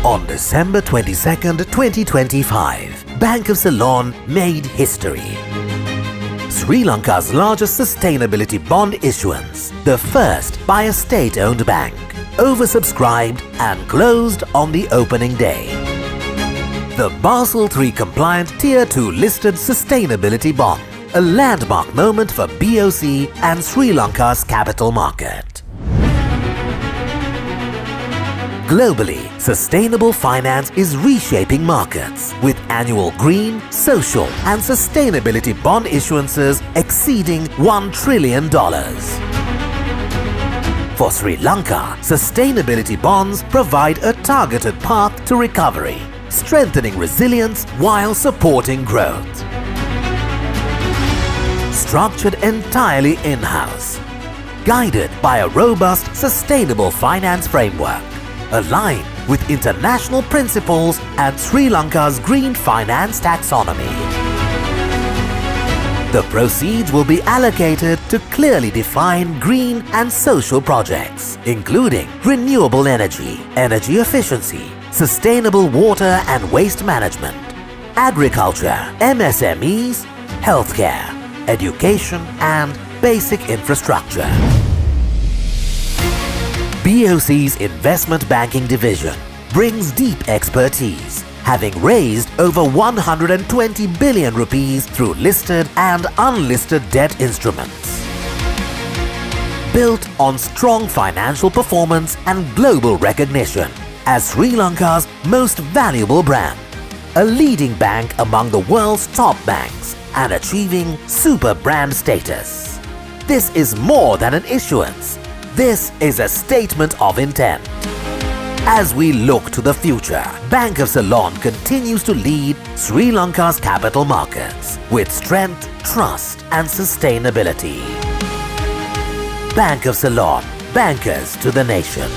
On December 22, 2025, Bank of Ceylon made history. Sri Lanka's largest sustainability bond issuance, the first by a state-owned bank, oversubscribed and closed on the opening day. The Basel III compliant Tier 2 listed sustainability bond, a landmark moment for BOC and Sri Lanka's capital market. Globally, sustainable finance is reshaping markets with annual green, social and sustainability bond issuances exceeding $1 trillion. For Sri Lanka, sustainability bonds provide a targeted path to recovery, strengthening resilience while supporting growth. Structured entirely in-house, guided by a robust sustainable finance framework, aligned with international principles and Sri Lanka's green finance taxonomy. The proceeds will be allocated to clearly defined green and social projects, including renewable energy, energy efficiency, sustainable water and waste management, agriculture, MSMEs, healthcare, education and basic infrastructure. BOC's investment banking division brings deep expertise, having raised over 120 billion rupees through listed and unlisted debt instruments. Built on strong financial performance and global recognition as Sri Lanka's most valuable brand, a leading bank among the world's top banks and achieving super brand status. This is more than an issuance. This is a statement of intent. As we look to the future, Bank of Ceylon continues to lead Sri Lanka's capital markets with strength, trust and sustainability. Bank of Ceylon, bankers to the nation.